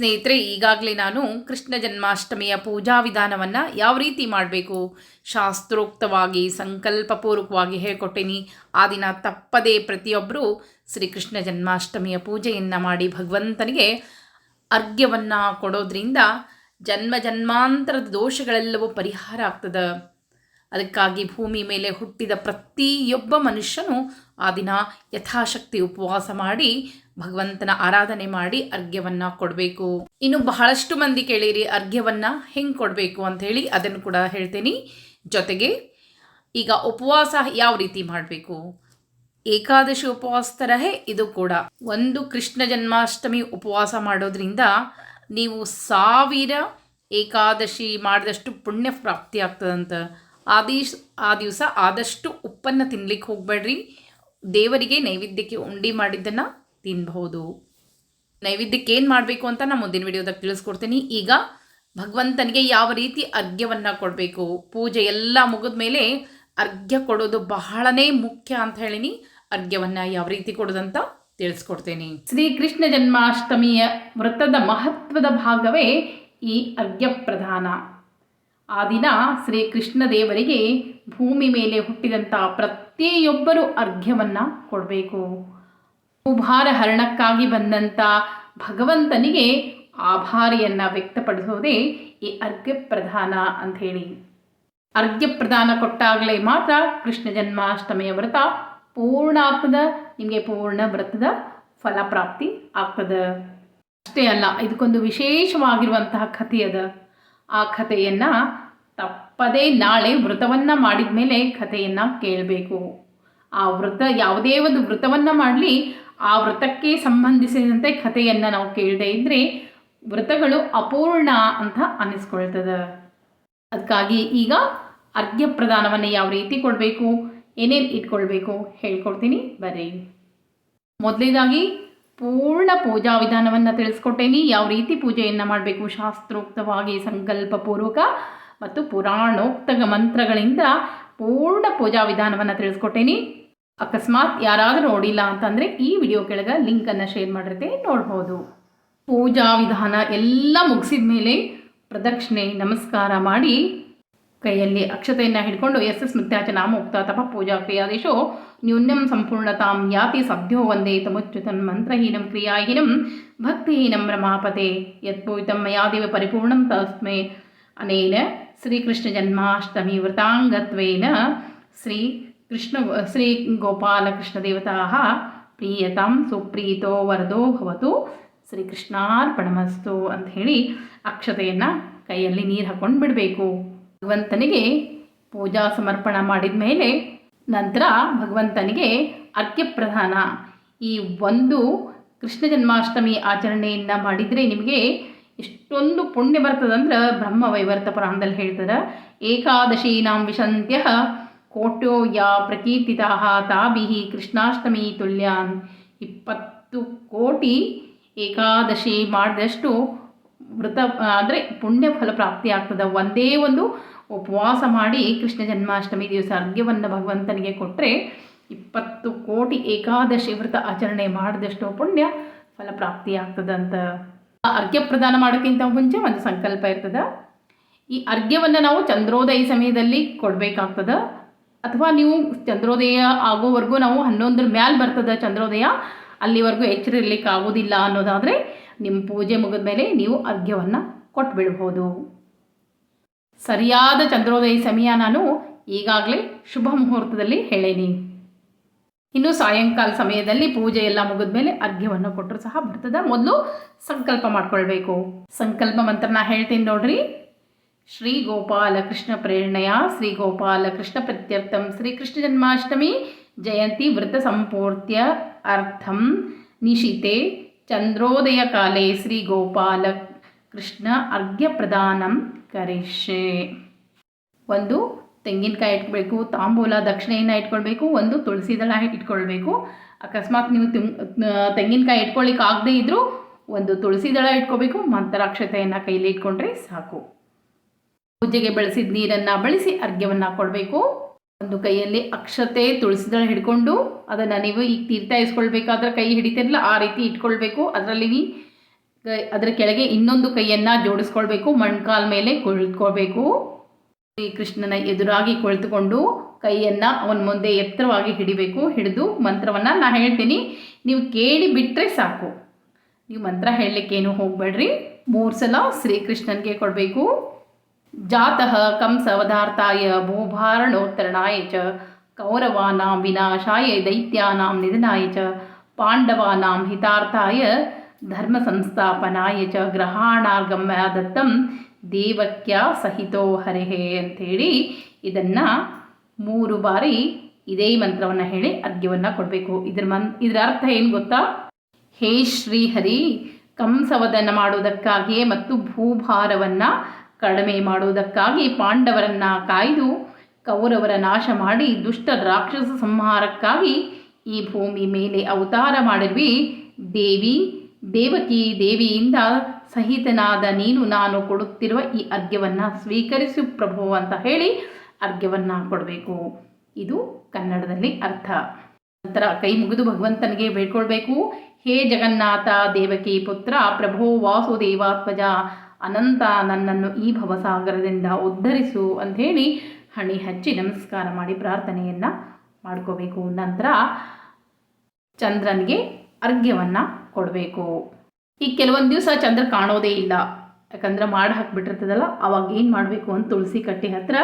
ಸ್ನೇಹಿತರೆ, ಈಗಾಗಲೇ ನಾನು ಕೃಷ್ಣ ಜನ್ಮಾಷ್ಟಮಿಯ ಪೂಜಾ ವಿಧಾನವನ್ನು ಯಾವ ರೀತಿ ಮಾಡಬೇಕು ಶಾಸ್ತ್ರೋಕ್ತವಾಗಿ ಸಂಕಲ್ಪಪೂರ್ವಕವಾಗಿ ಹೇಳ್ಕೊಟ್ಟೇನಿ. ಆ ದಿನ ತಪ್ಪದೇ ಪ್ರತಿಯೊಬ್ಬರು ಶ್ರೀಕೃಷ್ಣ ಜನ್ಮಾಷ್ಟಮಿಯ ಪೂಜೆಯನ್ನು ಮಾಡಿ ಭಗವಂತನಿಗೆ ಅರ್ಘ್ಯವನ್ನು ಕೊಡೋದ್ರಿಂದ ಜನ್ಮ ಜನ್ಮಾಂತರದ ದೋಷಗಳೆಲ್ಲವೂ ಪರಿಹಾರ ಆಗ್ತದೆ. ಅದಕ್ಕಾಗಿ ಭೂಮಿ ಮೇಲೆ ಹುಟ್ಟಿದ ಪ್ರತಿಯೊಬ್ಬ ಮನುಷ್ಯನು ಆ ದಿನ ಯಥಾಶಕ್ತಿ ಉಪವಾಸ ಮಾಡಿ ಭಗವಂತನ ಆರಾಧನೆ ಮಾಡಿ ಅರ್ಘ್ಯವನ್ನು ಕೊಡಬೇಕು. ಇನ್ನು ಬಹಳಷ್ಟು ಮಂದಿ ಕೇಳಿರಿ ಅರ್ಘ್ಯವನ್ನು ಹೆಂಗೆ ಕೊಡಬೇಕು ಅಂಥೇಳಿ, ಅದನ್ನು ಕೂಡ ಹೇಳ್ತೀನಿ. ಜೊತೆಗೆ ಈಗ ಉಪವಾಸ ಯಾವ ರೀತಿ ಮಾಡಬೇಕು, ಏಕಾದಶಿ ಉಪವಾಸ ತರಹೇ ಇದು ಕೂಡ. ಒಂದು ಕೃಷ್ಣ ಜನ್ಮಾಷ್ಟಮಿ ಉಪವಾಸ ಮಾಡೋದ್ರಿಂದ ನೀವು 1000 ಏಕಾದಶಿ ಮಾಡಿದಷ್ಟು ಪುಣ್ಯ ಪ್ರಾಪ್ತಿ ಆಗ್ತದಂತ. ಆ ದಿವಸ ಆದಷ್ಟು ಉಪ್ಪನ್ನು ತಿನ್ಲಿಕ್ಕೆ ಹೋಗಬೇಡ್ರಿ. ದೇವರಿಗೆ ನೈವೇದ್ಯಕ್ಕೆ ಉಂಡಿ ಮಾಡಿದ್ದನ್ನು ತಿನ್ನಬಹುದು. ನೈವೇದ್ಯಕ್ಕೆ ಏನು ಮಾಡಬೇಕು ಅಂತ ನಾನು ಮುಂದಿನ ವಿಡಿಯೋದಾಗ ತಿಳಿಸ್ಕೊಡ್ತೀನಿ. ಈಗ ಭಗವಂತನಿಗೆ ಯಾವ ರೀತಿ ಅರ್ಘ್ಯವನ್ನು ಕೊಡಬೇಕು, ಪೂಜೆ ಎಲ್ಲ ಮುಗಿದ ಮೇಲೆ ಅರ್ಘ್ಯ ಕೊಡೋದು ಬಹಳನೇ ಮುಖ್ಯ ಅಂತ ಹೇಳಿನಿ. ಅರ್ಘ್ಯವನ್ನು ಯಾವ ರೀತಿ ಕೊಡೋದಂತ ತಿಳಿಸ್ಕೊಡ್ತೇನೆ. ಶ್ರೀಕೃಷ್ಣ ಜನ್ಮಾಷ್ಟಮಿಯ ವ್ರತದ ಮಹತ್ವದ ಭಾಗವೇ ಈ ಅರ್ಘ್ಯ ಪ್ರದಾನ. ಆ ದಿನ ಶ್ರೀಕೃಷ್ಣ ದೇವರಿಗೆ ಭೂಮಿ ಮೇಲೆ ಹುಟ್ಟಿದಂಥ ಪ್ರತಿಯೊಬ್ಬರು ಅರ್ಘ್ಯವನ್ನು ಕೊಡಬೇಕು. ಭೂಭಾರ ಹರಣಕ್ಕಾಗಿ ಬಂದಂಥ ಭಗವಂತನಿಗೆ ಆಭಾರಿಯನ್ನು ವ್ಯಕ್ತಪಡಿಸೋದೇ ಈ ಅರ್ಘ್ಯ ಪ್ರದಾನ ಅಂಥೇಳಿ. ಅರ್ಘ್ಯ ಪ್ರದಾನ ಕೊಟ್ಟಾಗಲೇ ಮಾತ್ರ ಕೃಷ್ಣ ಜನ್ಮಾಷ್ಟಮಿಯ ವ್ರತ ಪೂರ್ಣ ಆಗ್ತದೆ, ನಿಮಗೆ ಪೂರ್ಣ ವ್ರತದ ಫಲಪ್ರಾಪ್ತಿ ಆಗ್ತದೆ. ಅಷ್ಟೇ ಅಲ್ಲ, ಇದಕ್ಕೊಂದು ವಿಶೇಷವಾಗಿರುವಂತಹ ಕಥೆ ಅದ. ಆ ಕಥೆಯನ್ನು ತಪ್ಪದೇ ನಾಳೆ ವ್ರತವನ್ನು ಮಾಡಿದ ಮೇಲೆ ಕಥೆಯನ್ನು ಕೇಳಬೇಕು. ಆ ವ್ರತ ಯಾವುದೇ ಒಂದು ವ್ರತವನ್ನು ಮಾಡಲಿ, ಆ ವ್ರತಕ್ಕೆ ಸಂಬಂಧಿಸಿದಂತೆ ಕಥೆಯನ್ನು ನಾವು ಕೇಳದೇ ಇದ್ದರೆ ವ್ರತಗಳು ಅಪೂರ್ಣ ಅಂತ ಅನ್ನಿಸ್ಕೊಳ್ತದೆ. ಅದಕ್ಕಾಗಿ ಈಗ ಅರ್ಘ್ಯ ಪ್ರದಾನವನ್ನು ಯಾವ ರೀತಿ ಕೊಡಬೇಕು, ಏನೇನು ಇಟ್ಕೊಳ್ಬೇಕು ಹೇಳ್ಕೊಡ್ತೀನಿ ಬರ್ರಿ. ಮೊದಲನೇದಾಗಿ ಪೂರ್ಣ ಪೂಜಾ ವಿಧಾನವನ್ನು ತಿಳಿಸ್ಕೊಟ್ಟೇನಿ. ಯಾವ ರೀತಿ ಪೂಜೆಯನ್ನು ಮಾಡಬೇಕು, ಶಾಸ್ತ್ರೋಕ್ತವಾಗಿ ಸಂಕಲ್ಪಪೂರ್ವಕ ಮತ್ತು ಪುರಾಣೋಕ್ತ ಮಂತ್ರಗಳಿಂದ ಪೂರ್ಣ ಪೂಜಾ ವಿಧಾನವನ್ನು ತಿಳಿಸ್ಕೊಟ್ಟೇನಿ. ಅಕಸ್ಮಾತ್ ಯಾರಾದರೂ ನೋಡಿಲ್ಲ ಅಂತಂದರೆ ಈ ವಿಡಿಯೋ ಕೆಳಗೆ ಲಿಂಕನ್ನು ಶೇರ್ ಮಾಡಿರ್ತೀನಿ, ನೋಡ್ಬೋದು. ಪೂಜಾ ವಿಧಾನ ಎಲ್ಲ ಮುಗಿಸಿದ ಮೇಲೆ ಪ್ರದಕ್ಷಿಣೆ ನಮಸ್ಕಾರ ಮಾಡಿ ಕೈಯಲ್ಲಿ ಅಕ್ಷತೆಯನ್ನು ಹಿಡ್ಕೊಂಡು ಸ್ಮೃತ್ಯಾಚ ನಾಮೋಕ್ತ ತಪ ಪೂಜಾ ಕ್ರಿಯಾದೇಶೋ ನ್ಯೂನ್ಯಂ ಸಂಪೂರ್ಣತಾಂ ಯಾತಿ ಸದ್ಯೋ ವಂದೇ ತಮುಚ್ಯುತಂ ಮಂತ್ರಹೀನಂ ಕ್ರಿಯಾಹೀನಂ ಭಕ್ತಿಹೀನಂ ರಮಾಪತೆ ಯತ್ಪೂಯಿತಂ ಮಯಾದೇವ ಪರಿಪೂರ್ಣಂ ತಸ್ಮೈ ಅನೇನ ಶ್ರೀಕೃಷ್ಣ ಜನ್ಮಾಷ್ಟಮಿ ವ್ರತಾಂಗತ್ವೇನ ಶ್ರೀ ಗೋಪಾಲಕೃಷ್ಣ ದೇವತಾಃ ಪ್ರೀಯತಾಂ ಸುಪ್ರೀತೋ ವರದೋ ಭವತು ಶ್ರೀಕೃಷ್ಣಾರ್ಪಣಮಸ್ತು ಅಂತ ಹೇಳಿ ಅಕ್ಷತೆಯನ್ನು ಕೈಯಲ್ಲಿ ನೀರು ಹಾಕ್ಕೊಂಡು ಬಿಡಬೇಕು. ಭಗವಂತನಿಗೆ ಪೂಜಾ ಸಮರ್ಪಣ ಮಾಡಿದ ಮೇಲೆ ನಂತರ ಭಗವಂತನಿಗೆ ಅರ್ಘ್ಯ ಪ್ರದಾನ. ಈ ಒಂದು ಕೃಷ್ಣ ಜನ್ಮಾಷ್ಟಮಿ ಆಚರಣೆಯನ್ನು ಮಾಡಿದರೆ ನಿಮಗೆ ಎಷ್ಟೊಂದು ಪುಣ್ಯ ಬರ್ತದಂದ್ರೆ ಬ್ರಹ್ಮವೈವರ್ತ ಪುರಾಣದಲ್ಲಿ ಹೇಳ್ತಾರೆ, ಏಕಾದಶೀನಾಂ ವಿಶಂತ್ಯ ಕೋಟ್ಯೋ ಯಾ ಪ್ರಕೀರ್ತಿತಾಃ ತಾಭಿಃ ಕೃಷ್ಣಾಷ್ಟಮಿ ತುಲ್ಯಾನ್. 20 ಕೋಟಿ ಏಕಾದಶಿ ಮಾಡಿದಷ್ಟು ವ್ರತ ಅಂದರೆ ಪುಣ್ಯ ಫಲ ಪ್ರಾಪ್ತಿ ಆಗ್ತದೆ. ಒಂದೇ ಒಂದು ಉಪವಾಸ ಮಾಡಿ ಕೃಷ್ಣ ಜನ್ಮಾಷ್ಟಮಿ ದಿವಸ ಅರ್ಘ್ಯವನ್ನು ಭಗವಂತನಿಗೆ ಕೊಟ್ಟರೆ 20 ಕೋಟಿ ಏಕಾದಶಿ ವ್ರತ ಆಚರಣೆ ಮಾಡಿದಷ್ಟು ಪುಣ್ಯ ಫಲಪ್ರಾಪ್ತಿ ಆಗ್ತದಂತ. ಅರ್ಘ್ಯ ಪ್ರದಾನ ಮಾಡೋಕ್ಕಿಂತ ಮುಂಚೆ ಒಂದು ಸಂಕಲ್ಪ ಇರ್ತದೆ. ಈ ಅರ್ಘ್ಯವನ್ನು ನಾವು ಚಂದ್ರೋದಯ ಸಮಯದಲ್ಲಿ ಕೊಡಬೇಕಾಗ್ತದೆ, ಅಥವಾ ನೀವು ಚಂದ್ರೋದಯ ಆಗೋವರೆಗೂ ನಾವು 11 ಮ್ಯಾಲೆ ಬರ್ತದೆ ಚಂದ್ರೋದಯ, ಅಲ್ಲಿವರೆಗೂ ಎಚ್ಚರಿರ್ಲಿಕ್ಕೆ ಆಗೋದಿಲ್ಲ ಅನ್ನೋದಾದರೆ ನಿಮ್ಮ ಪೂಜೆ ಮುಗಿದ ಮೇಲೆ ನೀವು ಅರ್ಘ್ಯವನ್ನು ಕೊಟ್ಬಿಡ್ಬೋದು. ಸರಿಯಾದ ಚಂದ್ರೋದಯ ಸಮಯ ನಾನು ಈಗಾಗಲೇ ಶುಭ ಮುಹೂರ್ತದಲ್ಲಿ ಹೇಳೇನಿ. ಇನ್ನು ಸಾಯಂಕಾಲ ಸಮಯದಲ್ಲಿ ಪೂಜೆ ಎಲ್ಲ ಮುಗಿದ ಮೇಲೆ ಅರ್ಘ್ಯವನ್ನು ಕೊಟ್ಟರು ಸಹ ಬರ್ತದೆ. ಮೊದಲು ಸಂಕಲ್ಪ ಮಾಡ್ಕೊಳ್ಬೇಕು. ಸಂಕಲ್ಪ ಮಂತ್ರನ ಹೇಳ್ತೀನಿ ನೋಡ್ರಿ. ಶ್ರೀ ಗೋಪಾಲ ಕೃಷ್ಣ ಪ್ರೇರಣೆಯ ಶ್ರೀ ಗೋಪಾಲ ಕೃಷ್ಣ ಪ್ರತ್ಯರ್ಥಂ ಶ್ರೀಕೃಷ್ಣ ಜನ್ಮಾಷ್ಟಮಿ ಜಯಂತಿ ವ್ರತ ಸಂಪೂರ್ತ್ಯ ಅರ್ಥಂ ನಿಶಿತೆ ಚಂದ್ರೋದಯ ಕಾಲೇ ಶ್ರೀ ಗೋಪಾಲ ಕೃಷ್ಣ ಅರ್ಘ್ಯ ಪ್ರದಾನಂ ಕರಿಷ್ಯೆ. ಒಂದು ತೆಂಗಿನಕಾಯಿ ಇಟ್ಕೊಳ್ಬೇಕು, ತಾಂಬೂಲ ದಕ್ಷಿಣೆಯನ್ನು ಇಟ್ಕೊಳ್ಬೇಕು, ಒಂದು ತುಳಸಿ ದಳ ಇಟ್ಕೊಳ್ಬೇಕು. ಅಕಸ್ಮಾತ್ ನೀವು ತೆಂಗಿನಕಾಯಿ ಇಟ್ಕೊಳ್ಳಿಕ್ಕೆ ಆಗದೇ ಇದ್ದರೂ ಒಂದು ತುಳಸಿ ದಳ ಇಟ್ಕೋಬೇಕು, ಮಂತ್ರಾಕ್ಷತೆಯನ್ನು ಕೈಲಿ ಇಟ್ಕೊಂಡ್ರೆ ಸಾಕು. ಪೂಜೆಗೆ ಬಳಸಿದ ನೀರನ್ನು ಬಳಸಿ ಅರ್ಘ್ಯವನ್ನು ಕೊಡಬೇಕು. ಒಂದು ಕೈಯಲ್ಲಿ ಅಕ್ಷತೆ ತುಳಸಿದಳ ಹಿಡ್ಕೊಂಡು ಅದನ್ನು ನೀವು ಈಗ ತೀರ್ಥ ಇಸ್ಕೊಳ್ಬೇಕಾದ್ರೆ ಕೈ ಹಿಡಿತಿರಲ್ಲ ಆ ರೀತಿ ಇಟ್ಕೊಳ್ಬೇಕು. ಅದರಲ್ಲಿ ಅದರ ಕೆಳಗೆ ಇನ್ನೊಂದು ಕೈಯನ್ನು ಜೋಡಿಸ್ಕೊಳ್ಬೇಕು, ಮೊಣಕಾಲ ಮೇಲೆ ಕುಳಿತುಕೊಳ್ಬೇಕು. ಶ್ರೀ ಕೃಷ್ಣನ ಎದುರಾಗಿ ಕುಳಿತುಕೊಂಡು ಕೈಯನ್ನು ಅವನ ಮುಂದೆ ಎತ್ತರವಾಗಿ ಹಿಡಿಬೇಕು. ಹಿಡಿದು ಮಂತ್ರವನ್ನು ನಾನು ಹೇಳ್ತೀನಿ, ನೀವು ಕೇಳಿ ಬಿಟ್ಟರೆ ಸಾಕು, ನೀವು ಮಂತ್ರ ಹೇಳಲಿಕ್ಕೇನು ಹೋಗಬೇಡ್ರಿ. 3 ಸಲ ಶ್ರೀಕೃಷ್ಣನಿಗೆ ಕೊಡಬೇಕು. ಜಾತಃ ಕಂಸವಧಾರ್ಥಾಯ ಭೂಭಾರಣೋತ್ತರಣಾಯ ಚ ಕೌರವಾನಾಂ ವಿನಾಶಾಯ ದೈತ್ಯಾನಾಂ ನಿಧನಾಯ ಚ ಪಾಂಡವಾನಾಂ ಹಿತಾರ್ಥಾಯ ಧರ್ಮ ಸಂಸ್ಥಾಪನಾಯ ಚ ಗ್ರಹಾಣಾರ್ಗಮ್ಯ ದತ್ತಂ ದೇವಕ್ಯ ಸಹಿತೋ ಹರಿಹೇ ಅಂಥೇಳಿ ಇದನ್ನು 3 ಬಾರಿ ಇದೇ ಮಂತ್ರವನ್ನು ಹೇಳಿ ಅರ್ಘ್ಯವನ್ನು ಕೊಡಬೇಕು. ಇದರ ಅರ್ಥ ಏನು ಗೊತ್ತಾ? ಹೇ ಶ್ರೀಹರಿ, ಕಂಸವಧನ ಮಾಡುವುದಕ್ಕಾಗಿಯೇ ಮತ್ತು ಭೂಭಾರವನ್ನು ಕಡಿಮೆ ಮಾಡುವುದಕ್ಕಾಗಿ ಪಾಂಡವರನ್ನು ಕಾಯ್ದು ಕೌರವರ ನಾಶ ಮಾಡಿ ದುಷ್ಟ ರಾಕ್ಷಸ ಸಂಹಾರಕ್ಕಾಗಿ ಈ ಭೂಮಿ ಮೇಲೆ ಅವತಾರ ಮಾಡಿದ್ವಿ. ದೇವಕಿ ದೇವಿಯಿಂದ ಸಹಿತನಾದ ನೀನು ನಾನು ಕೊಡುತ್ತಿರುವ ಈ ಅರ್ಘ್ಯವನ್ನು ಸ್ವೀಕರಿಸು ಪ್ರಭು ಅಂತ ಹೇಳಿ ಅರ್ಘ್ಯವನ್ನು ಕೊಡಬೇಕು. ಇದು ಕನ್ನಡದಲ್ಲಿ ಅರ್ಥ. ನಂತರ ಕೈ ಮುಗಿದು ಭಗವಂತನಿಗೆ ಬೇಡ್ಕೊಳ್ಬೇಕು. ಹೇ ಜಗನ್ನಾಥ ದೇವಕಿ ಪುತ್ರ ಪ್ರಭೋ ವಾಸುದೇವಾತ್ಮಜ ಅನಂತ, ನನ್ನನ್ನು ಈ ಭವಸಾಗರದಿಂದ ಉದ್ಧರಿಸು ಅಂಥೇಳಿ ಹಣಿ ಹಚ್ಚಿ ನಮಸ್ಕಾರ ಮಾಡಿ ಪ್ರಾರ್ಥನೆಯನ್ನು ಮಾಡ್ಕೋಬೇಕು. ನಂತರ ಚಂದ್ರನಿಗೆ ಅರ್ಘ್ಯವನ್ನು ಕೊಡಬೇಕು. ಈ ಕೆಲವೊಂದು ದಿವಸ ಚಂದ್ರ ಕಾಣೋದೇ ಇಲ್ಲ, ಯಾಕಂದ್ರೆ ಮಾಡಿ ಹಾಕಿಬಿಟ್ಟಿರ್ತದಲ್ಲ, ಅವಾಗ ಏನು ಮಾಡಬೇಕು ಅಂತ ತುಳಸಿ ಕಟ್ಟೆ ಹತ್ತಿರ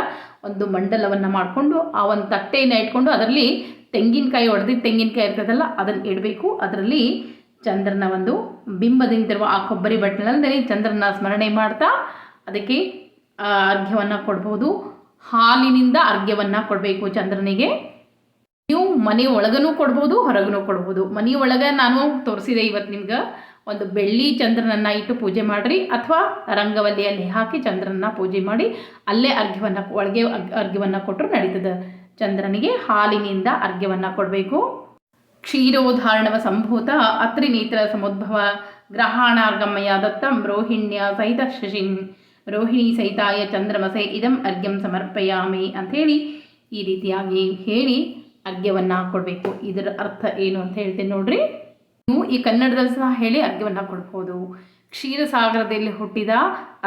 ಒಂದು ಮಂಡಲವನ್ನು ಮಾಡಿಕೊಂಡು ಆ ಒಂದು ತಟ್ಟೆಯನ್ನು ಇಟ್ಕೊಂಡು ಅದರಲ್ಲಿ ತೆಂಗಿನಕಾಯಿ ತೆಂಗಿನಕಾಯಿ ಇರ್ತದಲ್ಲ ಅದನ್ನು ಇಡಬೇಕು. ಅದರಲ್ಲಿ ಚಂದ್ರನ ಒಂದು ಬಿಂಬದಿಂದಿರುವ ಆ ಕೊಬ್ಬರಿ ಬಟ್ಟಲಿನಲ್ಲಿ ಚಂದ್ರನ ಸ್ಮರಣೆ ಮಾಡ್ತಾ ಅದಕ್ಕೆ ಅರ್ಘ್ಯವನ್ನು ಕೊಡ್ಬೋದು. ಹಾಲಿನಿಂದ ಅರ್ಘ್ಯವನ್ನು ಕೊಡಬೇಕು ಚಂದ್ರನಿಗೆ. ನೀವು ಮನೆ ಒಳಗನೂ ಕೊಡ್ಬೋದು, ಹೊರಗೂ ಕೊಡ್ಬೋದು. ಮನೆ ಒಳಗೆ ನಾನು ತೋರಿಸಿದೆ ಇವತ್ತು ನಿಮ್ಗೆ. ಒಂದು ಬೆಳ್ಳಿ ಚಂದ್ರನನ್ನು ಇಟ್ಟು ಪೂಜೆ ಮಾಡಿರಿ, ಅಥವಾ ರಂಗವಲ್ಲಿಯಲ್ಲಿ ಹಾಕಿ ಚಂದ್ರನ ಪೂಜೆ ಮಾಡಿ ಅಲ್ಲೇ ಒಳಗೆ ಅರ್ಘ್ಯವನ್ನು ಕೊಟ್ಟರು ನಡೀತದೆ. ಚಂದ್ರನಿಗೆ ಹಾಲಿನಿಂದ ಅರ್ಘ್ಯವನ್ನು ಕೊಡಬೇಕು. ಕ್ಷೀರೋಧಾರಣವ ಸಂಭೂತ ಅತ್ರಿ ನೇತ್ರ ಸಮುದ್ಭವ ಗ್ರಹಾಣಾರ್ಗಮಯ ದತ್ತಂ ರೋಹಿಣ್ಯ ಸಹಿತ ಶಶಿನ್ ರೋಹಿಣಿ ಸಹಿತಾಯ ಚಂದ್ರಮಸೆ ಇದಂ ಅರ್ಘ್ಯಂ ಸಮರ್ಪಯಾಮಿ ಅಂಥೇಳಿ ಈ ರೀತಿಯಾಗಿ ಹೇಳಿ ಅರ್ಘ್ಯವನ್ನು ಕೊಡಬೇಕು. ಇದರ ಅರ್ಥ ಏನು ಅಂತ ಹೇಳ್ತೇನೆ ನೋಡ್ರಿ. ನೀವು ಈ ಕನ್ನಡದಲ್ಲಿ ಸಹ ಹೇಳಿ ಅರ್ಘ್ಯವನ್ನು ಕೊಡ್ಬೋದು. ಕ್ಷೀರಸಾಗರದಲ್ಲಿ ಹುಟ್ಟಿದ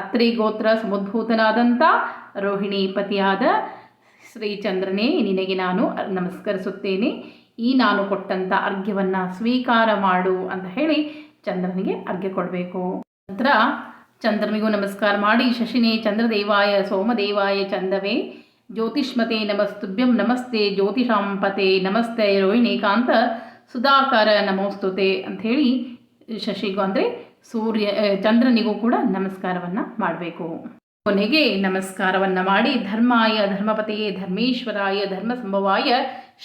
ಅತ್ರಿ ಗೋತ್ರ ಸಮುದ್ಭೂತನಾದಂಥ ರೋಹಿಣಿ ಪತಿಯಾದ ಶ್ರೀಚಂದ್ರನೇ, ನಿನಗೆ ನಾನು ನಮಸ್ಕರಿಸುತ್ತೇನೆ. ಈ ನಾನು ಕೊಟ್ಟಂಥ ಅರ್ಘ್ಯವನ್ನು ಸ್ವೀಕಾರ ಮಾಡು ಅಂತ ಹೇಳಿ ಚಂದ್ರನಿಗೆ ಅರ್ಘ್ಯ ಕೊಡಬೇಕು. ನಂತರ ಚಂದ್ರನಿಗೂ ನಮಸ್ಕಾರ ಮಾಡಿ ಶಶಿನೇ ಚಂದ್ರದೇವಾಯ ಸೋಮದೇವಾಯ ಚಂದವೇ ಜ್ಯೋತಿಷ್ಮತೆ ನಮಸ್ತುಭ್ಯಂ ನಮಸ್ತೆ ಜ್ಯೋತಿಷಾಂಪತೆ ನಮಸ್ತೆ ರೋಹಿಣೀಕಾಂತ ಸುಧಾಕಾರ ನಮೋಸ್ತುತೆ ಅಂಥೇಳಿ ಶಶಿಗೂ ಅಂದರೆ ಚಂದ್ರನಿಗೂ ಕೂಡ ನಮಸ್ಕಾರವನ್ನು ಮಾಡಬೇಕು. ಕೊನೆಗೆ ನಮಸ್ಕಾರವನ್ನು ಮಾಡಿ ಧರ್ಮಾಯ ಧರ್ಮಪತೆಯೇ ಧರ್ಮೇಶ್ವರಾಯ ಧರ್ಮಸಂಭವಾಯ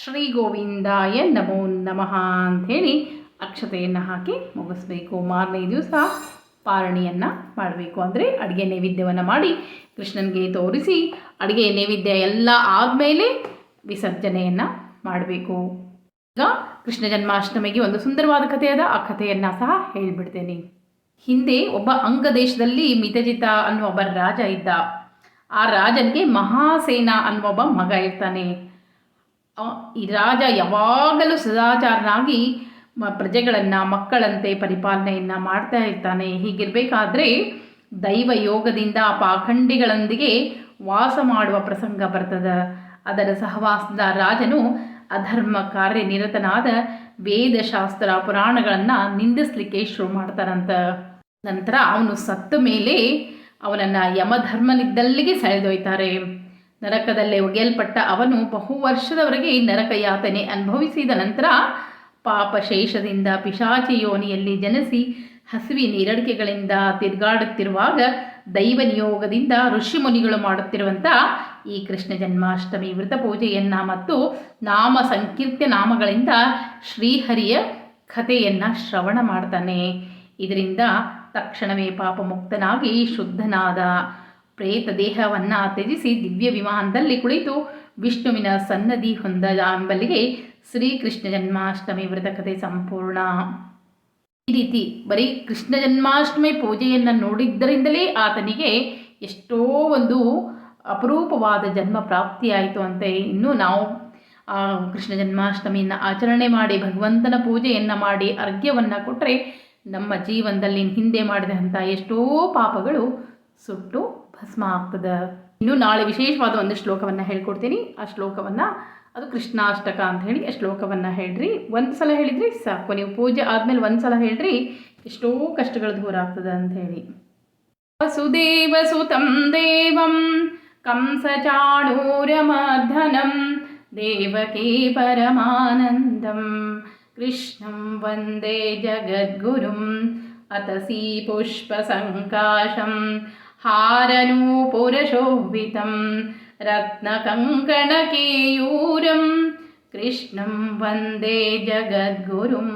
ಶ್ರೀ ಗೋವಿಂದಾಯ ನಮೋ ನಮಃ ಅಂಥೇಳಿ ಅಕ್ಷತೆಯನ್ನು ಹಾಕಿ ಮುಗಿಸ್ಬೇಕು. ಮಾರನೇ ದಿವಸ ಪಾರಣೆಯನ್ನು ಮಾಡಬೇಕು. ಅಂದರೆ ಅಡುಗೆ ನೈವೇದ್ಯವನ್ನು ಮಾಡಿ ಕೃಷ್ಣನಿಗೆ ತೋರಿಸಿ ಅಡುಗೆ ನೈವೇದ್ಯ ಎಲ್ಲ ಆದಮೇಲೆ ವಿಸರ್ಜನೆಯನ್ನು ಮಾಡಬೇಕು. ಈಗ ಕೃಷ್ಣ ಜನ್ಮಾಷ್ಟಮಿಗೆ ಒಂದು ಸುಂದರವಾದ ಕಥೆ ಅದ, ಆ ಕಥೆಯನ್ನು ಸಹ ಹೇಳಿಬಿಡ್ತೇನೆ. ಹಿಂದೆ ಒಬ್ಬ ಅಂಗದೇಶದಲ್ಲಿ ಮಿತಜಿತ ಅನ್ನುವ ಒಬ್ಬ ರಾಜ ಇದ್ದ. ಆ ರಾಜನಿಗೆ ಮಹಾಸೇನ ಅನ್ನುವ ಒಬ್ಬ ಮಗ ಇರ್ತಾನೆ. ಈ ರಾಜ ಯಾವಾಗಲೂ ಸದಾಚಾರನಾಗಿ ಪ್ರಜೆಗಳನ್ನು ಮಕ್ಕಳಂತೆ ಪರಿಪಾಲನೆಯನ್ನು ಮಾಡ್ತಾ ಇರ್ತಾನೆ. ಹೀಗಿರಬೇಕಾದ್ರೆ ದೈವ ಯೋಗದಿಂದ ಪಾಖಂಡಿಗಳೊಂದಿಗೆ ವಾಸ ಮಾಡುವ ಪ್ರಸಂಗ ಬರ್ತದೆ. ಅದರ ಸಹವಾಸದ ರಾಜನು ಅಧರ್ಮ ಕಾರ್ಯನಿರತನಾದ ವೇದಶಾಸ್ತ್ರ ಪುರಾಣಗಳನ್ನು ನಿಂದಿಸಲಿಕ್ಕೆ ಶುರು ಮಾಡ್ತಾರಂತ. ನಂತರ ಅವನು ಸತ್ತ ಮೇಲೆ ಅವನನ್ನು ಯಮಧರ್ಮನಿದ್ದಲ್ಲಿಗೆ ಸೆಳೆದೊಯ್ತಾರೆ. ನರಕದಲ್ಲೇ ಒಗೆಯಲ್ಪಟ್ಟ ಅವನು ಬಹು ವರ್ಷದವರೆಗೆ ನರಕ ಯಾತನೆ ಅನುಭವಿಸಿದ ನಂತರ ಪಾಪಶೇಷದಿಂದ ಪಿಶಾಚಿ ಯೋನಿಯಲ್ಲಿ ಜನಿಸಿ ಹಸಿವಿನ ಎರಡಿಕೆಗಳಿಂದ ತಿರುಗಾಡುತ್ತಿರುವಾಗ ದೈವ ನಿಯೋಗದಿಂದ ಋಷಿಮುನಿಗಳು ಮಾಡುತ್ತಿರುವಂಥ ಈ ಕೃಷ್ಣ ಜನ್ಮಾಷ್ಟಮಿ ವ್ರತ ಪೂಜೆಯನ್ನು ಮತ್ತು ನಾಮ ಸಂಕೀರ್ತ್ಯ ನಾಮಗಳಿಂದ ಶ್ರೀಹರಿಯ ಕಥೆಯನ್ನು ಶ್ರವಣ ಮಾಡ್ತಾನೆ. ಇದರಿಂದ ತಕ್ಷಣವೇ ಪಾಪ ಮುಕ್ತನಾಗಿ ಶುದ್ಧನಾದ ಪ್ರೇತ ದೇಹವನ್ನು ತ್ಯಜಿಸಿ ದಿವ್ಯ ವಿಮಾನದಲ್ಲಿ ಕುಳಿತು ವಿಷ್ಣುವಿನ ಸನ್ನದಿ ಹೊಂದದ ಎಂಬಲ್ಲಿಗೆ ಶ್ರೀಕೃಷ್ಣ ಜನ್ಮಾಷ್ಟಮಿ ವ್ರತ ಕಥೆ ಸಂಪೂರ್ಣ. ಈ ರೀತಿ ಬರೀ ಕೃಷ್ಣ ಜನ್ಮಾಷ್ಟಮಿ ಪೂಜೆಯನ್ನು ನೋಡಿದ್ದರಿಂದಲೇ ಆತನಿಗೆ ಎಷ್ಟೋ ಒಂದು ಅಪರೂಪವಾದ ಜನ್ಮ ಪ್ರಾಪ್ತಿಯಾಯಿತು ಅಂತೆ. ಇನ್ನು ನಾವು ಕೃಷ್ಣ ಜನ್ಮಾಷ್ಟಮಿಯನ್ನು ಆಚರಣೆ ಮಾಡಿ ಭಗವಂತನ ಪೂಜೆಯನ್ನು ಮಾಡಿ ಅರ್ಘ್ಯವನ್ನು ಕೊಟ್ಟರೆ ನಮ್ಮ ಜೀವನದಲ್ಲಿ ಹಿಂದೆ ಮಾಡಿದ ಅಂಥ ಎಷ್ಟೋ ಪಾಪಗಳು ಸುಟ್ಟು ಭಸ್ಮ ಆಗ್ತದೆ. ಇನ್ನು ನಾಳೆ ವಿಶೇಷವಾದ ಒಂದು ಶ್ಲೋಕವನ್ನು ಹೇಳ್ಕೊಡ್ತೀನಿ. ಆ ಶ್ಲೋಕವನ್ನು ಅದು ಕೃಷ್ಣಾಷ್ಟಕ ಅಂತ ಹೇಳಿ ಆ ಶ್ಲೋಕವನ್ನು ಹೇಳ್ರಿ. ಒಂದು ಸಲ ಹೇಳಿದ್ರಿ ಸಾಕು, ನೀವು ಪೂಜೆ ಆದಮೇಲೆ ಒಂದು ಸಲ ಹೇಳ್ರಿ, ಎಷ್ಟೋ ಕಷ್ಟಗಳು ದೂರ ಆಗ್ತದೆ ಅಂತ ಹೇಳಿ. ವಸುದೇವ ಸುತಂ ದೇವಂ ಕಂಸಚಾಣೂರಮರ್ಧನಂ ದೇವಕೀ ಪರಮಾನಂದಂ ಕೃಷ್ಣಂ ವಂದೇ ಜಗದ್ಗುರುಂ ಅತಸಿ ಪುಷ್ಪಸಂಕಾಶಂ ಹಾರನೂಪುರಶೋಭಿತಂ ರತ್ನಕಂಕಣಕೇಯೂರಂ ಕೃಷ್ಣಂ ವಂದೇ ಜಗದ್ಗುರುಂ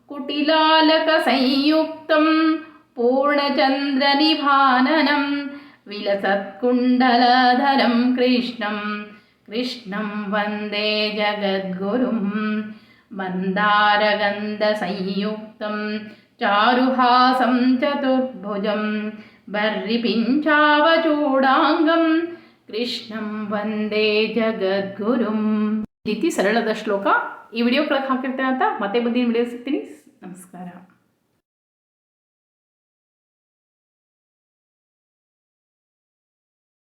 ಕುಟಿಲಾಲಕಸಂಯುಕ್ತಂ ಪೂರ್ಣಚಂದ್ರನಿಭಾನನಂ ವಿಲಸತ್ಕುಂಡಲಧರಂ ಕೃಷ್ಣಂ ವಂದೇ ಜಗದ್ಗುರುಂ ಮಂದಾರಗಂಧಸಂಯುಕ್ತಂ ಚಾರುಹಾಸಂ ಚತುರ್ಭುಜಂ ಬರ್ರಿಪಿಂಚಾವಚೂಡಾಂಗಂ ಕೃಷ್ಣಂ ವಂದೇ ಜಗದ್ಗುರುಂ. ಈ ರೀತಿ ಸರಳದ ಶ್ಲೋಕ ಈ ವಿಡಿಯೋ ಕೆಳಗೆ ಹಾಕಿರ್ತೇನೆ ಅಂತ ಮತ್ತೆ ಮುಂದಿನ ವಿಡಿಯೋ ಸಿಗ್ತೀನಿ. ನಮಸ್ಕಾರ.